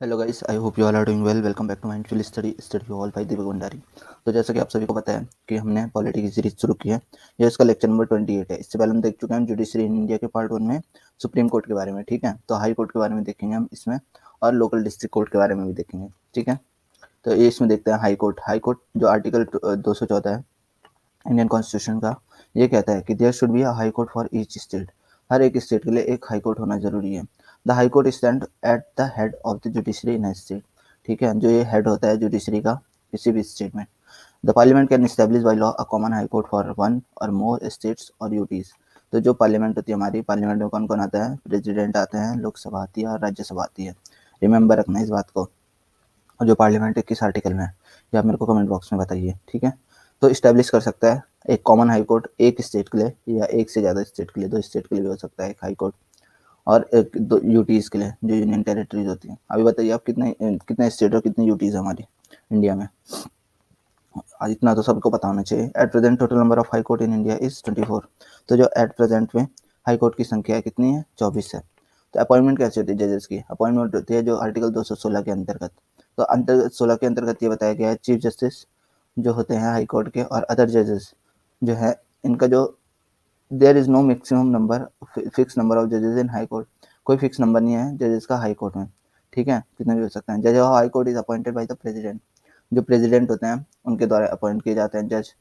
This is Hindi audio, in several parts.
Hello guys, I hope you all are doing well. Welcome back to mindful study all by Deepak Bhandari. तो जैसा कि आप सभी को पता है कि हमने पॉलिटी की सीरीज शुरू की है। ये इसका लेक्चर नंबर 28 है। इससे पहले हम देख चुके हैं जुडिशरी इन इंडिया के पार्ट 1 में सुप्रीम कोर्ट के बारे में, ठीक है। तो हाई कोर्ट के बारे में देखेंगे हम इसमें, और लोकल डिस्ट्रिक्ट कोर्ट के बारे में भी देखेंगे, ठीक है। तो ये इसमें देखते हैं हाई कोर्ट। हाई कोर्ट जो आर्टिकल 214 है इंडियन कॉन्स्टिट्यूशन का, ये कहता है कि there should be a high court for each state. हर एक स्टेट के लिए एक हाई कोर्ट होना जरूरी है। The high court stand at the head of the judiciary in state, ठीक है। जो ये हेड होता है जुडिशरी का किसी भी स्टेट में। The parliament can establish by law a common high court for one और मोर स्टेट्स और यूटीज। तो जो पार्लियामेंट होती है हमारी, पार्लियामेंट में कौन कौन आता है? प्रेसिडेंट आते हैं, लोकसभा आती है और राज्यसभा आती है। रिमेंबर रखना इस बात को। और जो पार्लियामेंट किस आर्टिकल में है ये आप मेरे को कमेंट बॉक्स में बताइए, ठीक है। तो इस्टेब्लिश कर सकता है एक कॉमन हाई कोर्ट एक स्टेट के लिए, या एक से ज़्यादा स्टेट के लिए, दो स्टेट के लिए भी हो सकता है एक हाई कोर्ट, और एक दो यूटीज़ के लिए जो यूनियन टेरिटरीज होती हैं। अभी बताइए आप कितने कितने स्टेट और कितने यूटीज़ है हमारी इंडिया में? आज इतना तो सबको पता होना चाहिए। At present total number of high court in India is 24। तो जो एट प्रेजेंट में हाई कोर्ट की संख्या कितनी है? 24 है। तो अपॉइंटमेंट कैसे होती है जजेस की? अपॉइंटमेंट होती है जो आर्टिकल 216 के अंतर्गत। तो अंतर्गत 16 के अंतर्गत ये बताया गया है चीफ जस्टिस जो होते हैं हाई कोर्ट के, और अदर जजेस जो है इनका जो there is no maximum number fix number of जजेस इन हाई कोर्ट। कोई फिक्स नंबर नहीं है जजेस का हाई कोर्ट में, ठीक है। कितने भी हो सकते हैं। जज of high court is appointed by the president. जो प्रेसिडेंट होते हैं उनके द्वारा अपॉइंट किए जाते हैं जज।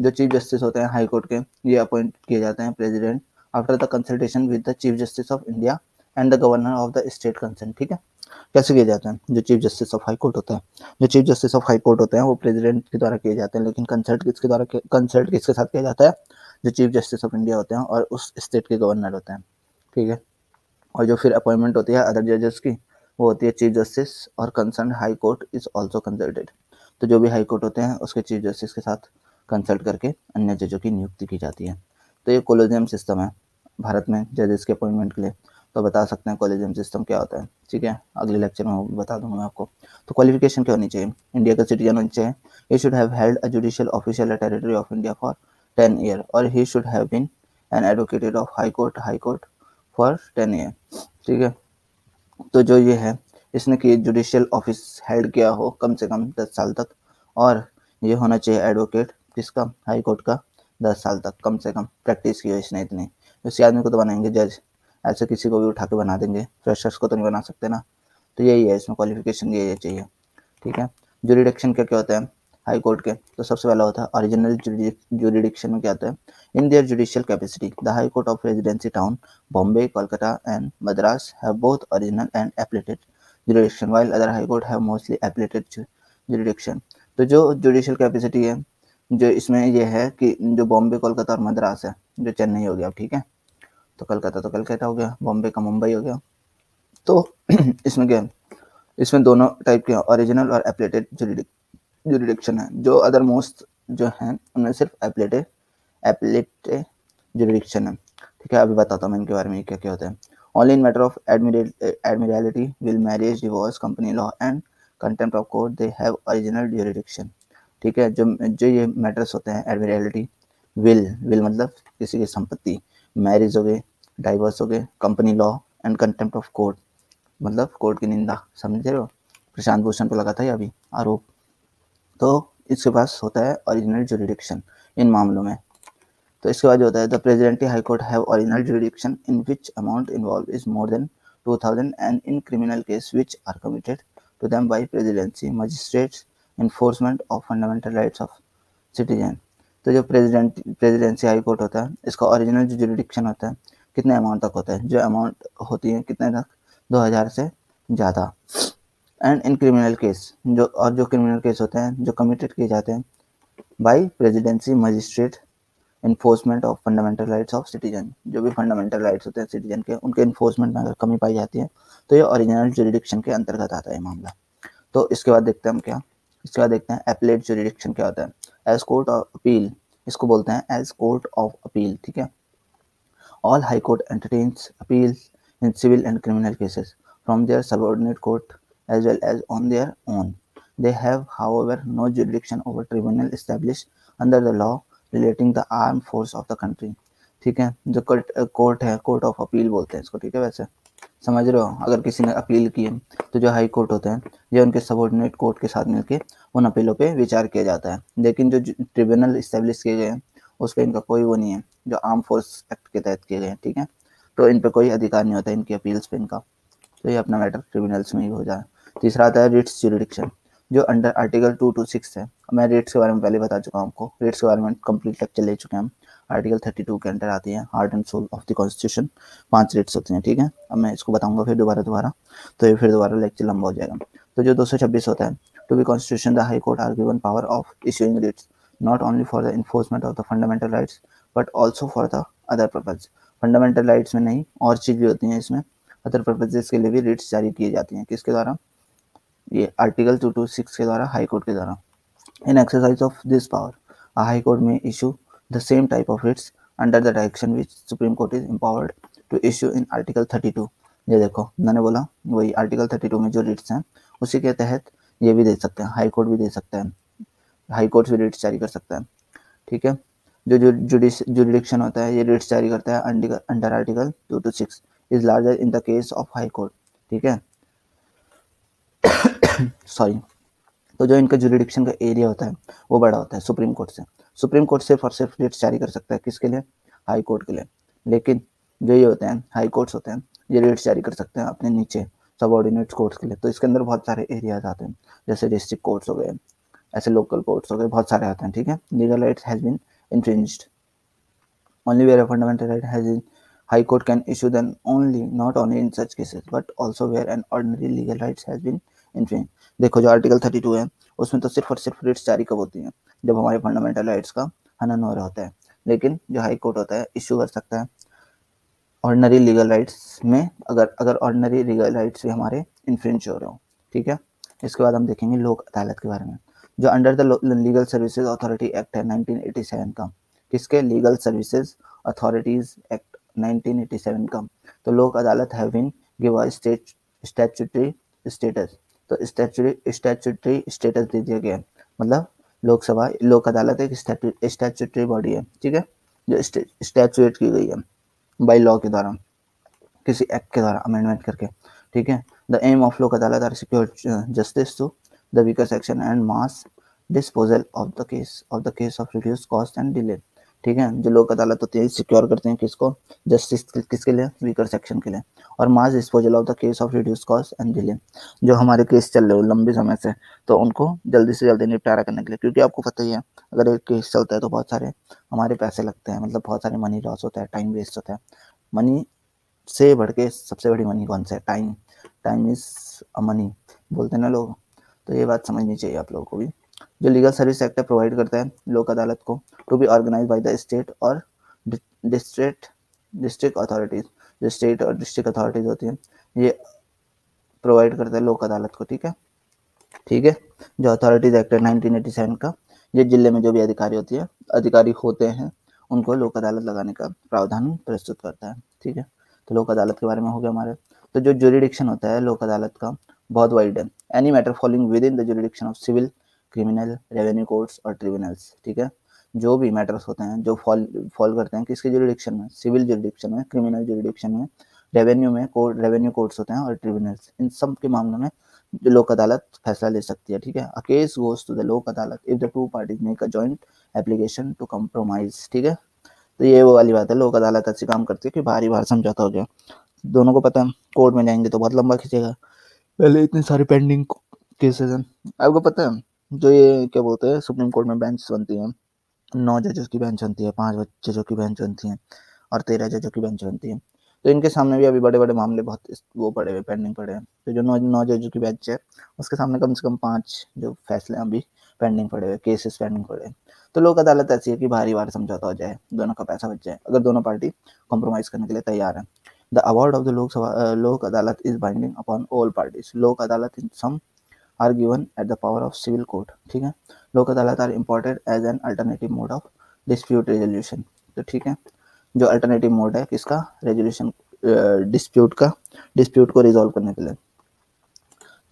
जो चीफ जस्टिस होते हैं हाई कोर्ट के, ये अपॉइंट किए जाते हैं president after the consultation with the chief justice of India and the governor of the state concern, ठीक है। कैसे किए जाते हैं? जो chief justice of high court होता है, जो chief justice of high court होते हैं वो प्रेसिडेंट के द्वारा किए जाते हैं, लेकिन कंसल्ट किसके साथ किया जाता है? जो चीफ जस्टिस ऑफ इंडिया होते हैं और उस स्टेट के गवर्नर होते हैं, ठीक है। और जो फिर अपॉइंटमेंट होती है अदर जजेस की, वो होती है चीफ जस्टिस और concern high court is also consulted. तो जो भी हाई कोर्ट होते हैं उसके चीफ जस्टिस के साथ कंसल्ट करके अन्य जजों की नियुक्ति की जाती है। तो ये कोलेजियम सिस्टम है भारत में जजेस के अपॉइंटमेंट के लिए। तो बता सकते हैं कोलेजियम सिस्टम क्या होता है, ठीक है। अगले लेक्चर में वो बता दूंगा मैं आपको। तो क्वालिफिकेशन क्या होनी चाहिए? इंडिया का सिटीजन होना चाहिए। He should have held a judicial official territory of India for 10 year, और he should have been an advocated of high court for 10 year, ठीक है। तो जो ये है इसने कि जुडिशियल ऑफिस हेल्ड किया हो कम से कम 10 साल तक, और ये होना चाहिए एडवोकेट किसका? हाई कोर्ट का। 10 साल तक कम से कम प्रैक्टिस की हो इसने इतनी। इसी आदमी को तो बनाएंगे जज, ऐसे किसी को भी उठा के बना देंगे, फ्रेशर्स को तो नहीं बना सकते ना। तो यही है इसमें क्वालिफिकेशन, यही चाहिए, ठीक है। जुरिडिक्शन क्या क्या होता है हाई कोर्ट के? तो सबसे पहला होता है ओरिजिनल जुरिडिक्शन में क्या होता है? In their judicial capacity the high court of residency town Bombay, Kolkata and Madras have both original and appellate jurisdiction while other high court have mostly appellate jurisdiction. तो जो जुडिशियल कैपेसिटी है जो इसमें ये है कि जो बॉम्बे, कोलकाता और मद्रास है, जो चेन्नई हो गया, ठीक है। तो कलकत्ता हो गया, बॉम्बे का मुंबई हो गया। तो इसमें क्या है? इसमें दोनों टाइप के ओरिजिनल और एप्लेटेड जुरिडिक्शन है। जो अदर मोस्ट जो है उनमें सिर्फ एप्लेटेड जुरिडिक्शन है, ठीक है। अभी बताता हूँ मैं इनके बारे में क्या क्या होता है। Only in matter of admiralty, will, marriage, divorce, company law and contempt of court they have original jurisdiction, ठीक है। जो जो ये मैटर्स होते हैं एडमिरलिटी, विल मतलब किसी की संपत्ति, मैरिज हो गए, डाइवोर्स हो गए, company law and contempt of court मतलब कोर्ट की निंदा, समझ रहे हो? प्रशांत भूषण पे लगा था ये अभी आरोप। तो इसके पास होता है ओरिजिनल जुरिडिक्शन इन मामलों में। तो इसके बाद जो होता है the presidency high court have original jurisdiction in which amount involve is more than 2000 and in criminal case which are committed to them by presidency magistrates enforcement of fundamental rights of citizen. तो जो प्रेसिडेंसी हाई कोर्ट होता है इसका ओरिजिनल जो जुरिडिक्शन होता है कितने अमाउंट तक होता है? जो अमाउंट होती है कितने तक? 2000 से ज़्यादा। एंड इन क्रिमिनल केस जो क्रिमिनल केस होते हैं जो कमिटेड किए जाते हैं by presidency magistrate enforcement of fundamental rights of citizen, जो भी फंडामेंटल राइट्स होते हैं सिटीजन के उनके इन्फोर्समेंट में अगर कमी पाई जाती है तो ये ओरिजिनल जुरिडिक्शन के अंतर्गत आता है मामला। तो इसके बाद देखते हैं हम क्या, इसके बाद देखते हैं एपलेट जुरिडिक्शन क्या होता है। एज कोर्ट ऑफ अपील, इसको बोलते हैं एज कोर्ट ऑफ अपील, ठीक है। All high court entertains appeal in civil and criminal cases from their subordinate court as well as on their own. They have, however, no jurisdiction over tribunal established under the law relating the armed force of the country, ठीक है। जो कोर्ट है, कोर्ट ऑफ अपील बोलते हैं इसको, ठीक है। वैसे समझ रहे हो? अगर किसी ने अपील की है तो जो हाई कोर्ट होते हैं ये उनके सबऑर्डिनेट कोर्ट के साथ मिलकर उन अपीलों पे विचार किया जाता है। लेकिन जो ट्रिब्यूनल इस्टेब्लिश किए गए हैं उस पर इनका कोई वो नहीं है, जो आर्म फोर्स एक्ट के तहत किए गए हैं, ठीक है। तो इन पे कोई अधिकार नहीं होता इनकी अपील्स पे इनका, तो ये अपना मैटर ट्रिब्यूनल्स में ही हो जाए। तीसरा आता है रिट्स ज्यूरिडिक्शन, जो अंडर आर्टिकल 226 है। मैं रिट्स के बारे में पहले बता चुका हूँ आपको, रिट्स के बारे में कंप्लीट लेक्चर ले चुके हैं हम। आर्टिकल 32 के अंडर आती है, heart and soul of the constitution. 5 writs होती हैं, ठीक है। अब मैं इसको बताऊंगा फिर दोबारा, तो ये फिर दोबारा लेक्चर लंबा हो जाएगा। तो जो 226 होता है, to be constitution the high court are given power of issuing writs not only for the enforcement of the fundamental rights but also for the other purpose. Fundamental rights में नहीं, और चीज़ भी होती हैं इसमें, अदर पर्पजेस के लिए भी रिट्स जारी की जाती हैं। किसके द्वारा? ये आर्टिकल 226 के द्वारा, हाई कोर्ट के द्वारा। In exercise of this power a high court may issue the same type of writs under the direction which supreme court is empowered to issue in article 32। ये देखो मैंने बोला वही आर्टिकल 32 में जो रिट्स हैं उसी के तहत ये भी दे सकते हैं, हाई कोर्ट भी दे सकते हैं, हाई कोर्ट भी रिट्स जारी कर सकता है, ठीक है। जो जुडिक्शन होता है ये रिट्स जारी करता है under article 226 is larger in the case of high court, ठीक है। सॉरी। तो जो इनका जुरिडिक्शन का एरिया होता है वो बड़ा होता है सुप्रीम कोर्ट से। सुप्रीम कोर्ट सिर्फ और सिर्फ रिट्स जारी कर सकता है, किसके लिए? हाई कोर्ट के लिए। लेकिन जो ये होते हैं हाई कोर्ट्स होते हैं ये रिट्स जारी कर सकते हैं अपने नीचे सबऑर्डिनेट कोर्ट्स के लिए। तो इसके अंदर बहुत सारे एरियाज आते हैं, जैसे डिस्ट्रिक्ट कोर्ट्स हो गए, ऐसे लोकल कोर्ट्स हो गए, बहुत सारे आते हैं, ठीक है। Legal rights has been infringed only where a fundamental right has been, high court can issue them only, not only in such cases but also where an ordinary legal rights has been infringed। देखो जो आर्टिकल 32 है उसमें तो सिर्फ और सिर्फ रिट्स जारी कब होती हैं? जब हमारे फंडामेंटल राइट्स का हनन हो रहा होता है। लेकिन जो हाई कोर्ट होता है इश्यू कर सकता है ऑर्डिनरी लीगल राइट्स में, अगर ऑर्डिनरी लीगल राइट्स भी हमारे इन्फ्रिंज हो रहे हो, ठीक है। इसके बाद हम देखेंगे लोक अदालत के बारे में, जो under the legal services authority act है 1987 का। किसके? लीगल सर्विसेज अथॉरिटीज एक्ट 1987 का। तो Lok Adalat have been give a statutory status. तो स्टैट्यूटरी स्टेटस दे दिया गया, मतलब लोकसभा लोक अदालत एक स्टैट्यूटरी बॉडी है, ठीक है, जो स्टैट्यूट की गई है बाई लॉ के द्वारा, किसी एक्ट के द्वारा अमेंडमेंट करके, ठीक है। The M of Lok Adalat are secure justice to the weaker section and mass disposal of the case of reduce cost and delay, ठीक है। जो लोक अदालत होती है सिक्योर करते हैं किसको? जस्टिस किसके लिए? वीकर सेक्शन के लिए। और mass disposal of the case of reduce cost and delay, जो हमारे केस चल रहे हो लंबे समय से तो उनको जल्दी से जल्दी निपटारा करने के लिए, क्योंकि आपको पता ही है अगर एक केस चलता है तो बहुत सारे हमारे पैसे लगते हैं, मतलब बहुत सारे मनी लॉस होता है, टाइम वेस्ट होता है। मनी से बढ़ के सबसे बड़ी मनी कौन सा है? Time. Time is a money बोलते हैं ना लोग, तो ये बात समझनी चाहिए आप लोगों को भी। जो लीगल सर्विस एक्ट प्रोवाइड करता है लोक अदालत को to be organize by the state और डिस्ट्रिक्ट अथॉरिटीज। जो स्टेट और डिस्ट्रिक्ट अथॉरिटीज होती हैं ये प्रोवाइड करता है लोक अदालत को, ठीक है, ठीक है। जो अथॉरिटीज एक्ट है 1987 का, ये जिले में जो भी अधिकारी होते हैं उनको लोक अदालत लगाने का प्रावधान प्रस्तुत करता है, ठीक है। तो लोक अदालत के बारे में हो गया हमारे। तो जो जुरिडिक्शन होता है लोक अदालत का बहुत वाइड है। Any matter following within the jurisdiction of civil, criminal, revenue courts और ट्रिब्यूनल्स, ठीक है। जो भी मैटर्स होते हैं जो फॉल करते हैं किसके जुरिडिक्शन में? सिविल जुरिडिक्शन में, क्रिमिनल जुरिडिक्शन में, रेवेन्यू कोर्ट्स होते हैं और ट्रिब्यूनल्स, इन सब के मामलों में लोक अदालत फैसला ले सकती है, ठीक है। A case goes to the Lok Adalat if the two parties make a joint application to compromise, ठीक है। तो ये वो वाली बात है, लोक अदालत ऐसे काम करती है कि बारी बार समझौता हो जाए। दोनों को पता है कोर्ट में जाएंगे तो बहुत लंबा खींचेगा, पहले इतने सारे पेंडिंग केसेस हैं। आपको पता है जो ये क्या बोलते हैं सुप्रीम कोर्ट में बेंच बनती है, 9 जजेस की बेंच बनती है, 5 जजों की बेंच बनती है और 13 जजों की बेंच बनती है। तो इनके सामने भी अभी बड़े बड़े मामले बहुत वो पड़े हुए, पेंडिंग पड़े हैं। तो जो 9 जजों की बेंच है उसके सामने कम से कम 5 जो फैसले अभी पेंडिंग पड़े हुए, केसेस पेंडिंग पड़े हैं। तो लोक अदालत ऐसी है कि भारी बार समझौता हो जाए, दोनों का पैसा बच जाए, अगर दोनों पार्टी कॉम्प्रोमाइज करने के लिए तैयार है। The award of the Lok Adalat is binding upon all parties. Lok Adalat in sum are given at the power of civil court, ठीक है। Lok Adalat are imported as an alternative mode of dispute resolution. तो ठीक है, जो अल्टरनेटिव मोड है किसका? रेजोल्यूशन डिस्प्यूट को रिजॉल्व करने के लिए।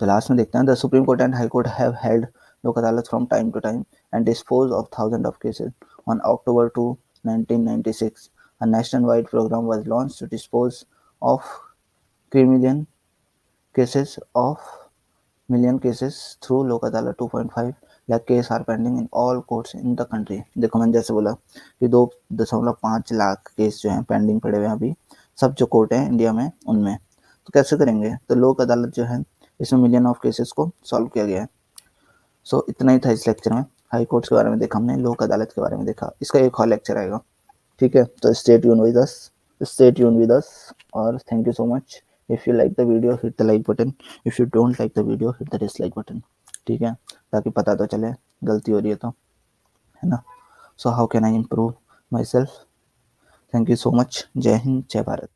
तो लास्ट में देखते हैं the supreme court and high court have held Lok Adalat from time to time and dispose of thousand of cases. On October 2, 1996 a nationwide program was launched to dispose of 3 million cases through Lok Adalat 2.5 lakh case are pending in all courts in the country. देखो मैंने जैसे बोला कि 2.5 लाख केस जो हैं पेंडिंग पड़े हुए हैं अभी सब जो कोर्ट हैं इंडिया में उनमें। तो कैसे करेंगे, तो लोक अदालत जो है इसमें मिलियन ऑफ केसेस को सॉल्व किया गया है। सो इतना ही था इस लेक्चर में। हाई कोर्ट्स के बारे में देखा हमने, लोक अदालत के बारे में देखा, इसका एक और लेक्चर आएगा। ठीक है, तो stay tuned with us और thank you so much। if you like the video hit the like button, if you don't like the video hit the dislike button। ठीक है, ताकि पता तो चले गलती हो रही है तो, है ना। so how can I improve myself? thank you so much। जय हिंद, जय भारत।